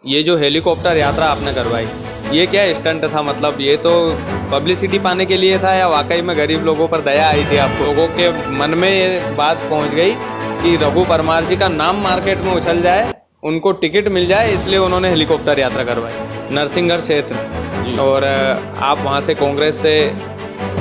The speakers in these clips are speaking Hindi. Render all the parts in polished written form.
ये जो हेलीकॉप्टर यात्रा आपने करवाई, ये क्या स्टंट था? मतलब ये तो पब्लिसिटी पाने के लिए था या वाकई में गरीब लोगों पर दया आई थी आप लोगों के मन में ये बात पहुंच गई कि रघु परमार जी का नाम मार्केट में उछल जाए, उनको टिकट मिल जाए, इसलिए उन्होंने हेलीकॉप्टर यात्रा करवाई नरसिंहगढ़ क्षेत्र, और आप वहाँ से कांग्रेस से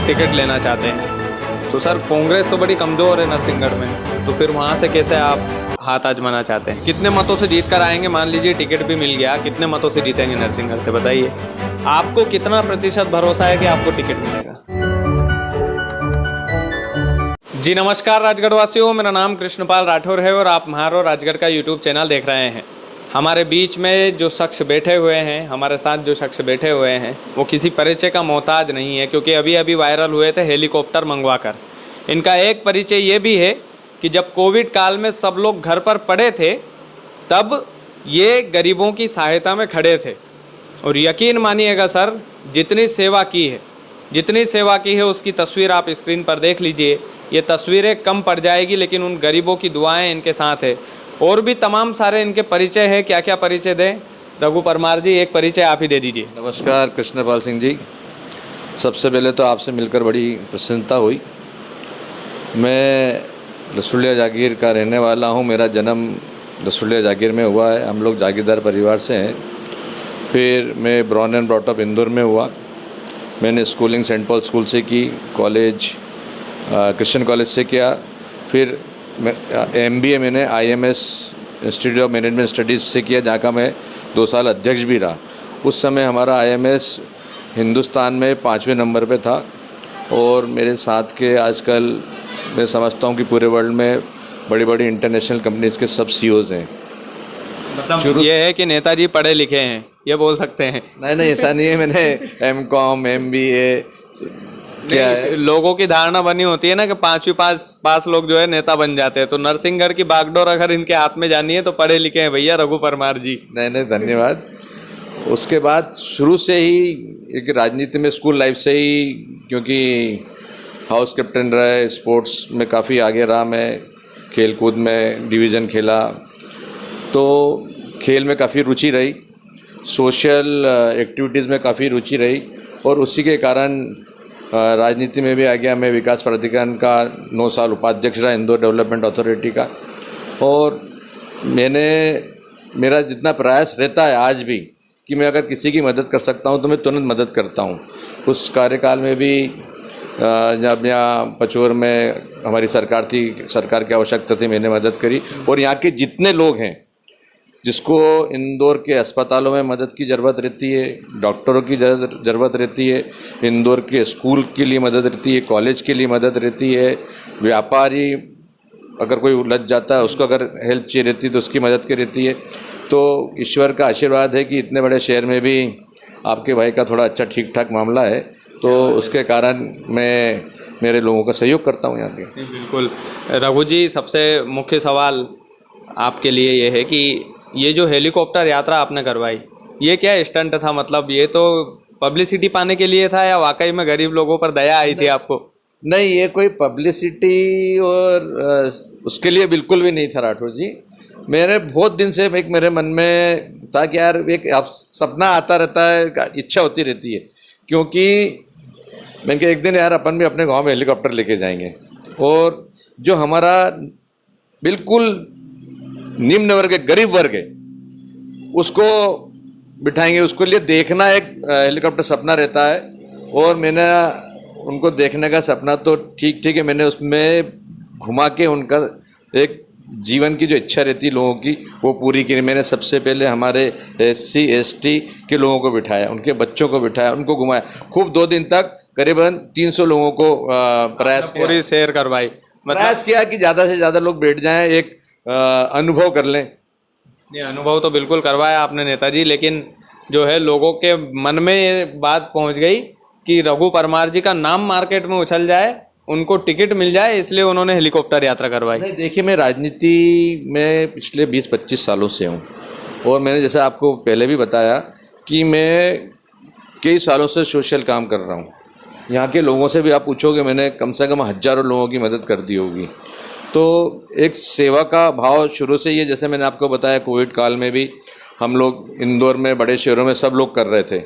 टिकट लेना चाहते हैं? तो सर कांग्रेस तो बड़ी कमज़ोर है नरसिंहगढ़ में, तो फिर वहाँ से कैसे आप हाथ आजमाना चाहते हैं? कितने मतों से जीत कर आएंगे? मान लीजिए टिकट भी मिल गया, कितने मतों से जीतेंगे नरसिंहगढ़ से, बताइए। आपको कितना प्रतिशत भरोसा है कि आपको टिकट मिलेगा? जी नमस्कार राजगढ़ वासियों, मेरा नाम कृष्णपाल राठौर है और आप म्हारो राजगढ़ का यूट्यूब चैनल देख रहे हैं। हमारे बीच में जो शख्स बैठे हुए हैं, हमारे साथ जो शख्स बैठे हुए हैं, वो किसी परिचय का मोहताज नहीं है, क्योंकि अभी अभी वायरल हुए थे हेलीकॉप्टर मंगवाकर। इनका एक परिचय ये भी है कि जब कोविड काल में सब लोग घर पर पड़े थे, तब ये गरीबों की सहायता में खड़े थे। और यकीन मानिएगा सर, जितनी सेवा की है उसकी तस्वीर आप स्क्रीन पर देख लीजिए। ये तस्वीरें कम पड़ जाएगी, लेकिन उन गरीबों की दुआएं इनके साथ है। और भी तमाम सारे इनके परिचय है, क्या क्या परिचय दें? रघु परमार जी, एक परिचय आप ही दे दीजिए। नमस्कार कृष्णपाल सिंह जी, सबसे पहले तो आपसे मिलकर बड़ी प्रसन्नता हुई। मैं रसूलिया जागीर का रहने वाला हूँ। मेरा जन्म रसूलिया जागीर में हुआ है। हम लोग जागीरदार परिवार से हैं। फिर मैं born and brought up Indore में हुआ। मैंने स्कूलिंग सेंट पॉल स्कूल से की, कॉलेज क्रिश्चियन कॉलेज से किया। फिर MBA मैंने IMS institute of management studies से किया, जहाँ का मैं 2 साल अध्यक्ष भी रहा। उस समय हमारा IMS हिंदुस्तान में 5वें नंबर पे था। और मेरे साथ के आजकल मैं समझता हूँ कि पूरे वर्ल्ड में बड़ी बड़ी इंटरनेशनल कंपनीज़ के सब CEOs हैं। मतलब ये है कि नेताजी पढ़े लिखे हैं, ये बोल सकते हैं? नहीं, ऐसा नहीं है। मैंने MCOM MBA क्या है, लोगों की धारणा बनी होती है ना कि 5वीं पास लोग जो है नेता बन जाते हैं। तो नरसिंहगढ़ की बागडोर अगर इनके हाथ में जानी है तो पढ़े लिखे हैं भैया रघु परमार जी। नहीं, धन्यवाद। उसके बाद शुरू से ही एक राजनीति में, स्कूल लाइफ से ही, क्योंकि हाउस कैप्टन रहे, स्पोर्ट्स में काफ़ी आगे रहा मैं, खेल कूद में डिवीज़न खेला, तो खेल में काफ़ी रुचि रही, सोशल एक्टिविटीज़ में काफ़ी रुचि रही। और उसी के कारण राजनीति में भी आ गया। मैं विकास प्राधिकरण का 9 साल उपाध्यक्ष रहा, इंदौर डेवलपमेंट अथॉरिटी का। और मेरा जितना प्रयास रहता है आज भी कि मैं अगर किसी की मदद कर सकता हूं तो मैं तुरंत मदद करता हूं। उस कार्यकाल में भी जब यहाँ पचोर में हमारी सरकार थी, सरकार की आवश्यकता थी, मैंने मदद करी। और यहाँ के जितने लोग हैं जिसको इंदौर के अस्पतालों में मदद की ज़रूरत रहती है, डॉक्टरों की ज़रूरत रहती है, इंदौर के स्कूल के लिए मदद रहती है, कॉलेज के लिए मदद रहती है, व्यापारी अगर कोई उलझ जाता है उसको अगर हेल्प चाहिए रहती है तो उसकी मदद की रहती है। तो ईश्वर का आशीर्वाद है कि इतने बड़े शहर में भी आपके भाई का थोड़ा अच्छा ठीक ठाक मामला है, तो उसके कारण मैं मेरे लोगों का सहयोग करता हूँ यहाँ के। बिल्कुल रघु जी, सबसे मुख्य सवाल आपके लिए ये है कि ये जो हेलीकॉप्टर यात्रा आपने करवाई, ये क्या स्टंट था? मतलब ये तो पब्लिसिटी पाने के लिए था या वाकई में गरीब लोगों पर दया आई थी आपको? नहीं, ये कोई पब्लिसिटी और उसके लिए बिल्कुल भी नहीं था राठौर जी। मेरे बहुत दिन से एक मेरे मन में था कि यार एक सपना आता रहता है, इच्छा होती रहती है, क्योंकि मैंने कहा एक दिन यार अपन भी अपने गांव में हेलीकॉप्टर लेके जाएंगे और जो हमारा बिल्कुल निम्न वर्ग है, गरीब वर्ग है, उसको बिठाएंगे। उसके लिए देखना एक हेलीकॉप्टर सपना रहता है। और मैंने उनको देखने का सपना तो ठीक है, मैंने उसमें घुमा के उनका एक जीवन की जो इच्छा रहती है लोगों की, वो पूरी की। मैंने सबसे पहले हमारे SC ST के लोगों को बिठाया, उनके बच्चों को बिठाया, उनको घुमाया खूब। 2 दिन तक करीबन 300 लोगों को प्रयास किया, पूरी सैर करवाई, प्रयास किया कि ज़्यादा से ज़्यादा लोग बैठ जाएं, एक अनुभव कर लें। ये अनुभव तो बिल्कुल करवाया आपने नेताजी, लेकिन जो है लोगों के मन में ये बात पहुंच गई कि रघु परमार जी का नाम मार्केट में उछल जाए, उनको टिकट मिल जाए, इसलिए उन्होंने हेलीकॉप्टर यात्रा करवाई। नहीं, देखिए, मैं राजनीति में पिछले 20-25 सालों से हूँ। और मैंने जैसे आपको पहले भी बताया कि मैं कई सालों से सोशल काम कर रहा हूँ। यहाँ के लोगों से भी आप पूछोगे, मैंने कम से कम हज़ारों लोगों की मदद कर दी होगी। तो एक सेवा का भाव शुरू से ही है। जैसे मैंने आपको बताया, कोविड काल में भी हम लोग इंदौर में, बड़े शहरों में सब लोग कर रहे थे।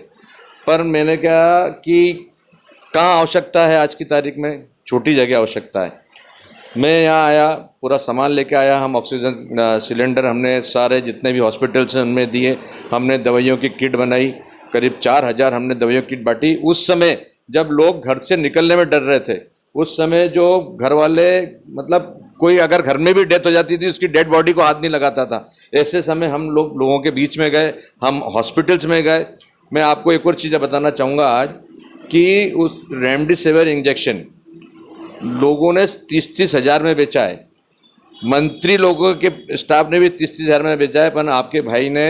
पर मैंने कहा कि कहाँ आवश्यकता है आज की तारीख में, छोटी जगह आवश्यकता है। मैं यहाँ आया, पूरा सामान लेके आया। हम ऑक्सीजन सिलेंडर हमने सारे जितने भी हॉस्पिटल्स हैं उनमें दिए। हमने दवाइयों की किट बनाई, करीब 4000 हमने दवाइयों की किट बांटी। उस समय जब लोग घर से निकलने में डर रहे थे, उस समय जो घर वाले, मतलब कोई अगर घर में भी डेथ हो जाती थी उसकी डेड बॉडी को हाथ नहीं लगाता था। ऐसे समय हम लोगों के बीच में गए, हम हॉस्पिटल्स में गए। मैं आपको एक और चीज़ बताना चाहूँगा आज कि उस रेमडेसिविर इंजेक्शन लोगों ने 30-30 हज़ार में बेचा है। मंत्री लोगों के स्टाफ ने भी 30-30 हज़ार में बेचा है, पर आपके भाई ने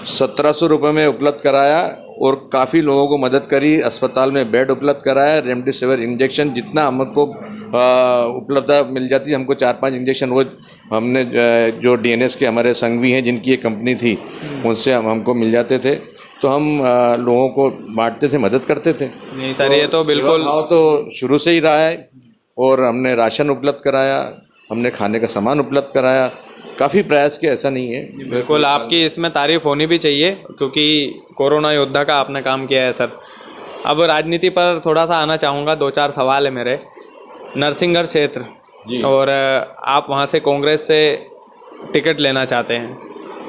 1700 रुपये में उपलब्ध कराया और काफ़ी लोगों को मदद करी। अस्पताल में बेड उपलब्ध कराया। रेमडेसिविर इंजेक्शन जितना हमको उपलब्धता मिल जाती, हमको 4-5 इंजेक्शन रोज हमने जो डीएनएस के हमारे संघवी हैं जिनकी एक कंपनी थी, उनसे हमको मिल जाते थे। तो हम लोगों को बांटते थे, मदद करते थे। नहीं सर, ये तो बिल्कुल भाव तो शुरू से ही रहा है। और हमने राशन उपलब्ध कराया, हमने खाने का सामान उपलब्ध कराया, काफ़ी प्रयास किया, ऐसा नहीं है। बिल्कुल आपकी इसमें तारीफ होनी भी चाहिए, क्योंकि कोरोना योद्धा का आपने काम किया है सर। अब राजनीति पर थोड़ा सा आना चाहूँगा, 2-4 सवाल है मेरे। नरसिंहगढ़ क्षेत्र, और आप वहाँ से कांग्रेस से टिकट लेना चाहते हैं,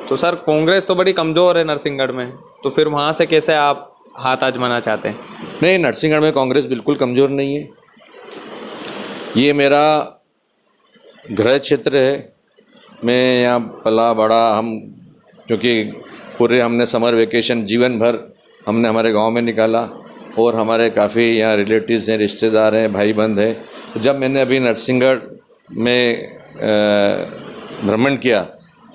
तो सर कांग्रेस तो बड़ी कमज़ोर है नरसिंहगढ़ में, तो फिर वहाँ से कैसे आप हाथ आजमाना चाहते हैं? नहीं, नरसिंहगढ़ में कांग्रेस बिल्कुल कमज़ोर नहीं है। ये मेरा गृह क्षेत्र है। मैं यहाँ पला बड़ा, हम क्योंकि पूरे हमने समर वेकेशन जीवन भर हमने हमारे गांव में निकाला, और हमारे काफ़ी यहाँ रिलेटिव्स हैं, रिश्तेदार हैं, भाई बंद हैं। जब मैंने अभी नरसिंहगढ़ में भ्रमण किया,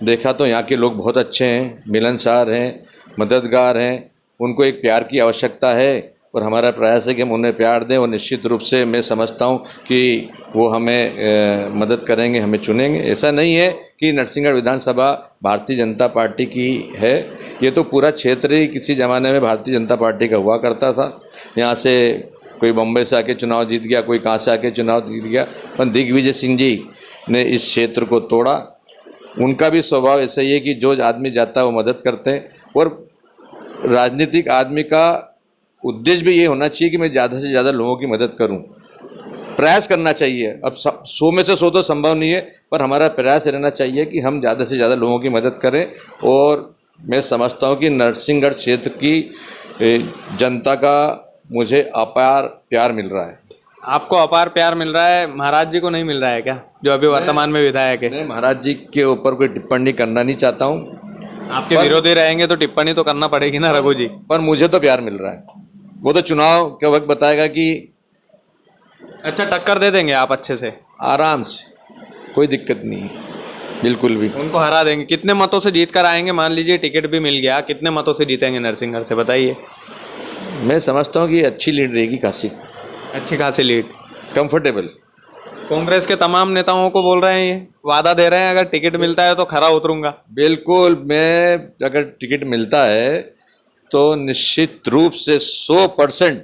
देखा तो यहाँ के लोग बहुत अच्छे हैं, मिलनसार हैं, मददगार हैं। उनको एक प्यार की आवश्यकता है और हमारा प्रयास है कि हम उन्हें प्यार दें, और निश्चित रूप से मैं समझता हूँ कि वो हमें मदद करेंगे, हमें चुनेंगे। ऐसा नहीं है कि नरसिंहगढ़ विधानसभा भारतीय जनता पार्टी की है, ये तो पूरा क्षेत्र ही किसी ज़माने में भारतीय जनता पार्टी का हुआ करता था। यहाँ से कोई बम्बई से आके चुनाव जीत गया, कोई कहाँ से आके चुनाव जीत गया, पर दिग्विजय सिंह जी ने इस क्षेत्र को तोड़ा। उनका भी स्वभाव ऐसा ही है कि जो आदमी जाता है वो मदद करते हैं। और राजनीतिक आदमी का उद्देश्य भी ये होना चाहिए कि मैं ज़्यादा से ज़्यादा लोगों की मदद करूं। प्रयास करना चाहिए। अब 100 में से 100 तो संभव नहीं है, पर हमारा प्रयास रहना चाहिए कि हम ज़्यादा से ज़्यादा लोगों की मदद करें। और मैं समझता हूं कि नरसिंहगढ़ क्षेत्र की जनता का मुझे अपार प्यार मिल रहा है। आपको अपार प्यार मिल रहा है, महाराज जी को नहीं मिल रहा है क्या, जो अभी वर्तमान में विधायक है? मैं महाराज जी के ऊपर कोई टिप्पणी करना नहीं चाहता हूँ। आपके विरोधी रहेंगे तो टिप्पणी तो करना पड़ेगी ना रघु जी। पर मुझे तो प्यार मिल रहा है, वो तो चुनाव के वक्त बताएगा कि अच्छा टक्कर दे देंगे आप अच्छे से? आराम से, कोई दिक्कत नहीं है, बिल्कुल भी। उनको हरा देंगे। कितने मतों से जीत कर आएंगे? मान लीजिए टिकट भी मिल गया, कितने मतों से जीतेंगे नरसिंहगढ़ से, बताइए। मैं समझता हूँ कि अच्छी लीड रहेगी, काशी अच्छी खासी लीड, कंफर्टेबल। कांग्रेस के तमाम नेताओं को बोल रहे हैं, ये वादा दे रहे हैं अगर टिकट मिलता है तो खरा उतरूंगा। बिल्कुल, मैं अगर टिकट मिलता है तो निश्चित रूप से 100%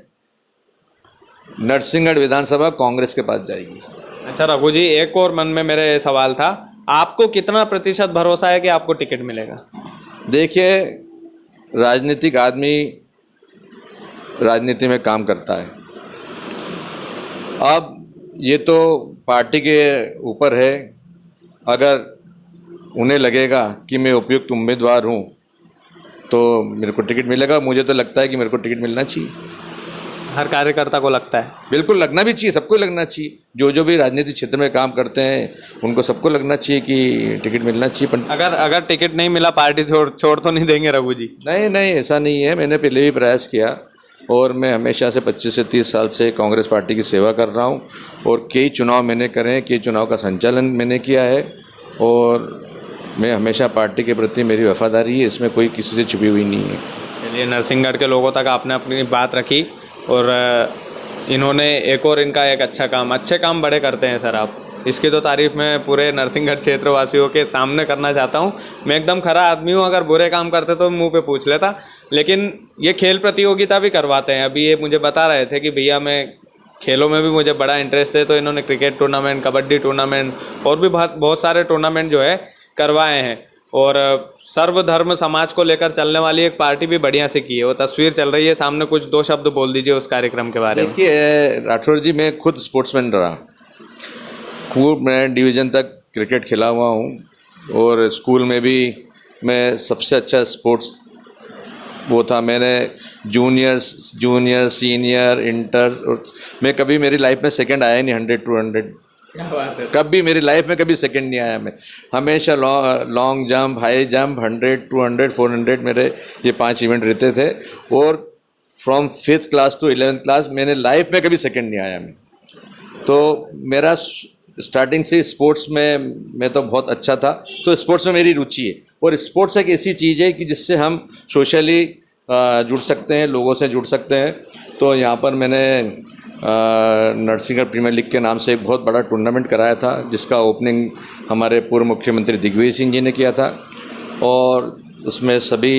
नरसिंहगढ़ विधानसभा कांग्रेस के पास जाएगी। अच्छा रघु जी, एक और मन में मेरे सवाल था, आपको कितना प्रतिशत भरोसा है कि आपको टिकट मिलेगा? देखिए, राजनीतिक आदमी राजनीति में काम करता है। अब ये तो पार्टी के ऊपर है। अगर उन्हें लगेगा कि मैं उपयुक्त उम्मीदवार हूँ तो मेरे को टिकट मिलेगा। मुझे तो लगता है कि मेरे को टिकट मिलना चाहिए। हर कार्यकर्ता को लगता है। बिल्कुल लगना भी चाहिए, सबको लगना चाहिए। जो भी राजनीतिक क्षेत्र में काम करते हैं उनको सबको लगना चाहिए कि टिकट मिलना चाहिए। पर अगर टिकट नहीं मिला पार्टी छोड़ तो नहीं देंगे रघु जी? नहीं, ऐसा नहीं है। मैंने पहले भी प्रयास किया और मैं हमेशा से 25 से 30 साल से कांग्रेस पार्टी की सेवा कर रहा हूँ, और कई चुनाव मैंने करे हैं, कई चुनाव का संचालन मैंने किया है, और मैं हमेशा पार्टी के प्रति मेरी वफादारी है, इसमें कोई किसी से छुपी हुई नहीं है। चलिए, नरसिंहगढ़ के लोगों तक आपने अपनी बात रखी, और इन्होंने एक और इनका एक अच्छे काम बड़े करते हैं सर आप। इसकी तो तारीफ़ मैं पूरे नरसिंहगढ़ क्षेत्र वासियों के सामने करना चाहता हूँ। मैं एकदम खरा आदमी हूँ, अगर बुरे काम करते तो मुंह पे पूछ लेता, लेकिन ये खेल प्रतियोगिता भी करवाते हैं। अभी ये मुझे बता रहे थे कि भैया मैं खेलों में भी मुझे बड़ा इंटरेस्ट है, तो इन्होंने क्रिकेट टूर्नामेंट, कबड्डी टूर्नामेंट और भी बहुत सारे टूर्नामेंट जो है करवाए हैं। और सर्वधर्म समाज को लेकर चलने वाली एक पार्टी भी बढ़िया से की है। वो तस्वीर चल रही है सामने, कुछ 2 शब्द बोल दीजिए उस कार्यक्रम के बारे में। देखिए राठौर जी, मैं खुद स्पोर्ट्समैन रहा, खूब मैं डिवीज़न तक क्रिकेट खेला हुआ हूँ और स्कूल में भी मैं सबसे अच्छा स्पोर्ट्स वो था। मैंने जूनियर सीनियर इंटर, और मैं कभी मेरी लाइफ में सेकंड आया नहीं 100 टू 100। क्या बात है। कभी मेरी लाइफ में कभी सेकंड नहीं आया। मैं हमेशा लॉन्ग जंप, हाई जंप, 100 200 400 मेरे ये 5 इवेंट रहते थे। और from 5th class to 11th class मैंने लाइफ में कभी सेकंड नहीं आया मैं। तो मेरा स्टार्टिंग से स्पोर्ट्स में मैं तो बहुत अच्छा था, तो स्पोर्ट्स में मेरी रुचि है। और स्पोर्ट्स एक ऐसी चीज़ है कि जिससे हम सोशली जुड़ सकते हैं, लोगों से जुड़ सकते हैं। तो यहाँ पर मैंने नरसिंहगढ़ प्रीमियर लीग के नाम से एक बहुत बड़ा टूर्नामेंट कराया था, जिसका ओपनिंग हमारे पूर्व मुख्यमंत्री दिग्विजय सिंह जी ने किया था। और उसमें सभी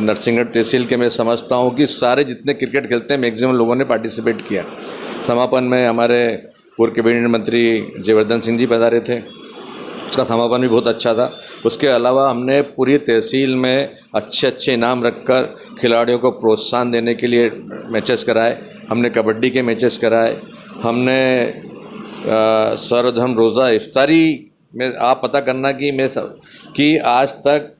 नरसिंहगढ़ तहसील के मैं समझता हूँ कि सारे जितने क्रिकेट खेलते हैं मैक्सिमम लोगों ने पार्टिसिपेट किया। समापन में हमारे पूर्व कैबिनेट मंत्री जयवर्धन सिंह जी पधारे थे, उसका समापन भी बहुत अच्छा था। उसके अलावा हमने पूरी तहसील में अच्छे अच्छे इनाम रखकर खिलाड़ियों को प्रोत्साहन देने के लिए मैचेस कराए। हमने कबड्डी के मैचेस कराए। हमने सर्वधर्म रोज़ा इफ्तारी में आप पता करना कि आज तक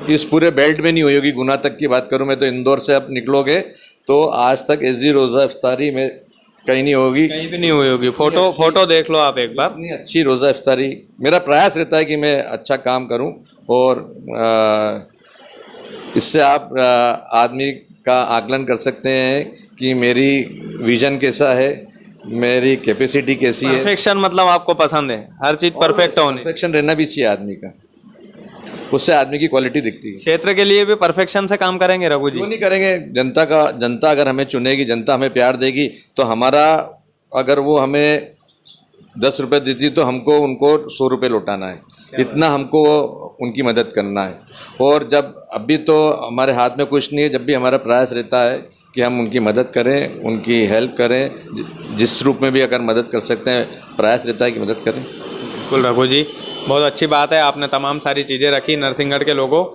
इस पूरे बेल्ट में नहीं हुई होगी। गुना तक की बात करूं मैं तो इंदौर से आप निकलोगे तो आज तक ऐसी रोज़ा इफ्तारी में कहीं नहीं होगी, कहीं भी नहीं हुई होगी। फोटो देख लो आप एक बार। इतनी अच्छी रोज़ा इफ्तारी। मेरा प्रयास रहता है कि मैं अच्छा काम करूं और इससे आप आदमी का आकलन कर सकते हैं कि मेरी विजन कैसा है, मेरी कैपेसिटी कैसी है। परफेक्शन मतलब आपको पसंद है, हर चीज़ परफेक्ट होनी। परफेक्शन रहना भी चाहिए आदमी का, उससे आदमी की क्वालिटी दिखती है। क्षेत्र के लिए भी परफेक्शन से काम करेंगे रघु जी? क्यों नहीं करेंगे। जनता अगर हमें चुनेगी, जनता हमें प्यार देगी, तो हमारा अगर वो हमें 10 रुपये देती तो हमको उनको 100 रुपये लौटाना है। इतना हमको उनकी मदद करना है। और जब अभी तो हमारे हाथ में कुछ नहीं है, जब भी हमारा प्रयास रहता है कि हम उनकी मदद करें, उनकी हेल्प करें, जिस रूप में भी अगर मदद कर सकते हैं, प्रयास रहता है कि मदद करें। बिल्कुल रघु जी, बहुत अच्छी बात है, आपने तमाम सारी चीज़ें रखी। नरसिंहगढ़ के लोगों,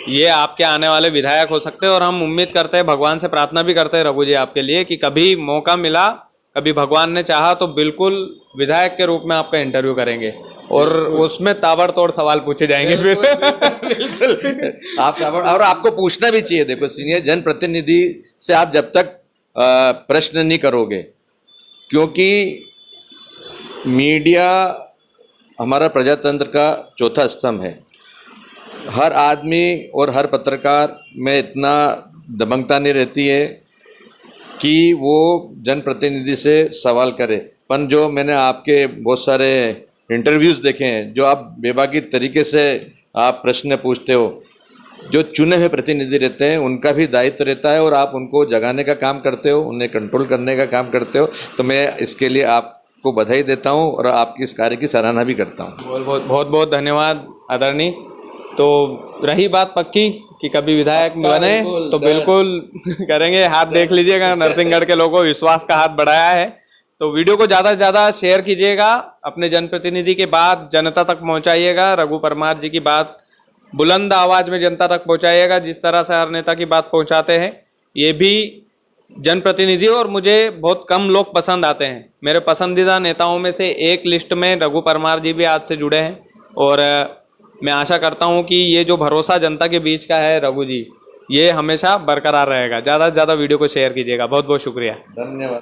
ये आपके आने वाले विधायक हो सकते हैं और हम उम्मीद करते हैं, भगवान से प्रार्थना भी करते हैं रघु जी आपके लिए कि कभी मौका मिला, कभी भगवान ने चाहा तो बिल्कुल विधायक के रूप में आपका इंटरव्यू करेंगे और उसमें ताबड़तोड़ सवाल पूछे जाएंगे फिर। बिल्कुल। और आपको पूछना भी चाहिए। देखो, सीनियर जनप्रतिनिधि से आप जब तक प्रश्न नहीं करोगे, क्योंकि मीडिया हमारा प्रजातंत्र का चौथा स्तंभ है। हर आदमी और हर पत्रकार में इतना दबंगता नहीं रहती है कि वो जनप्रतिनिधि से सवाल करे। पर जो मैंने आपके बहुत सारे इंटरव्यूज़ देखे हैं, जो आप बेबाकी तरीके से आप प्रश्न पूछते हो, जो चुने हुए प्रतिनिधि रहते हैं उनका भी दायित्व रहता है और आप उनको जगाने का काम करते हो, उन्हें कंट्रोल करने का काम करते हो। तो मैं इसके लिए आपको बधाई देता हूं और आपकी इस कार्य की सराहना भी करता हूं। बहुत बहुत धन्यवाद आदरणीय। तो रही बात पक्की कि कभी विधायक बने तो बिल्कुल करेंगे। हाथ देख लीजिएगा, नरसिंहगढ़ के लोगों विश्वास का हाथ बढ़ाया है। तो वीडियो को ज़्यादा से ज़्यादा शेयर कीजिएगा, अपने जनप्रतिनिधि की बात जनता तक पहुंचाइएगा। रघु परमार जी की बात बुलंद आवाज़ में जनता तक पहुंचाइएगा, जिस तरह से हर नेता की बात पहुंचाते हैं। ये भी जनप्रतिनिधि और मुझे बहुत कम लोग पसंद आते हैं। मेरे पसंदीदा नेताओं में से एक लिस्ट में रघु परमार जी भी आज से जुड़े हैं और मैं आशा करता हूं कि ये जो भरोसा जनता के बीच का है रघु जी, ये हमेशा बरकरार रहेगा। ज़्यादा से ज़्यादा वीडियो को शेयर कीजिएगा। बहुत बहुत शुक्रिया, धन्यवाद।